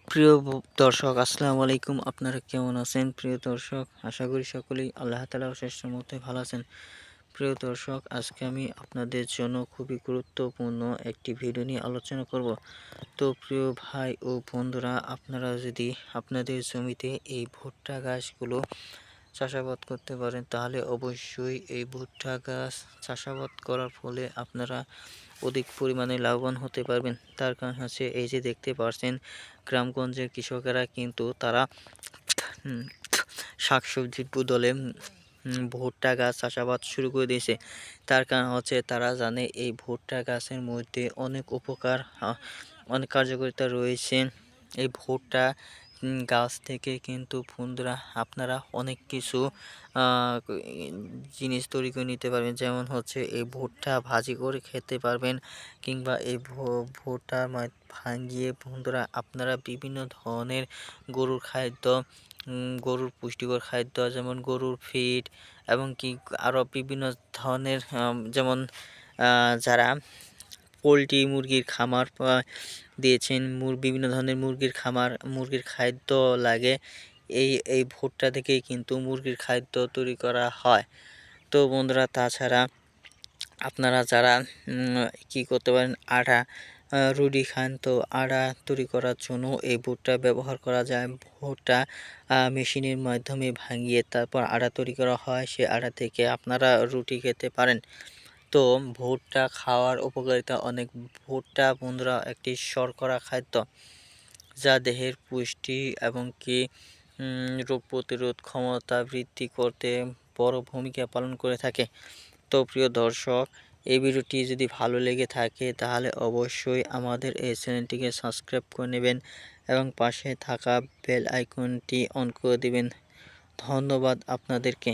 প্রিয় দর্শক আসসালামু আলাইকুম। আপনারা কেমন আছেন? প্রিয় দর্শক, আশা করি সকলেই আল্লাহ তাআলার অশেষ রহমতে ভালো আছেন। প্রিয় দর্শক, আজকে আমি আপনাদের জন্য খুবই গুরুত্বপূর্ণ একটি ভিডিও নিয়ে আলোচনা করব। তো প্রিয় ভাই ও বন্ধুরা, আপনারা যদি আপনাদের জমিতে এই ভুট্টা গাছগুলো চাষাবাদ করতে পারেন, তাহলে অবশ্যই এই ভুট্টা গাছ চাষাবাদ করার ফলে আপনারা অধিক পরিমাণে লাভবান হতে পারবেন। তার কারণ হচ্ছে, এই যে দেখতে পাচ্ছেন, গ্রামগঞ্জের কৃষকেরা কিন্তু তারা শাকসবজির বদলে ভুট্টা গাছ চাষাবাদ শুরু করে দিয়েছে। তার কারণ হচ্ছে, তারা জানে এই ভুট্টা গাছের মধ্যে অনেক উপকার, অনেক কার্যকারিতা রয়েছে। এই ভুট্টা গাছ থেকে কিন্তু বন্ধুরা আপনারা অনেক কিছু জিনিস তৈরি করে নিতে পারবেন। যেমন হচ্ছে, এই ভুট্টা ভাজি করে খেতে পারবেন, কিংবা এই ভুট্টা ভাঙিয়ে বন্ধুরা আপনারা বিভিন্ন ধরনের গরুর খাদ্য, গরুর পুষ্টিকর খাদ্য যেমন গরুর ফিড, এবং কি আরও বিভিন্ন ধরনের, যেমন যারা পোলট্রি মুরগির খামার দিয়েছেন, বিভিন্ন ধরনের মুরগির খামার, মুরগির খাদ্য লাগে, এই ভুট্টা থেকেই কিন্তু মুরগির খাদ্য তৈরি করা হয়। তো বন্ধুরা, তাছাড়া আপনারা যারা কি করতে পারেন, আটা রুটি খান, তো আটা তৈরি করার জন্য এই ভুট্টা ব্যবহার করা যায়। ভুট্টা মেশিনের মাধ্যমে ভাঙিয়ে তারপর আটা তৈরি করা হয়, সে আটা থেকে আপনারা রুটি খেতে পারেন। তো ভুট্টা খাওয়ার উপকারিতা অনেক। ভুট্টা বন্ধুরা একটি শর্করা খাদ্য, যা দেহের পুষ্টি এবং কি রোগ প্রতিরোধ ক্ষমতা বৃদ্ধি করতে বড় ভূমিকা পালন করে থাকে। তো প্রিয় দর্শক, এই ভিডিওটি যদি ভালো লেগে থাকে, তাহলে অবশ্যই আমাদের এই চ্যানেলটিকে সাবস্ক্রাইব করে নেবেন এবং পাশে থাকা বেল আইকনটি অন করে দিবেন। ধন্যবাদ আপনাদেরকে।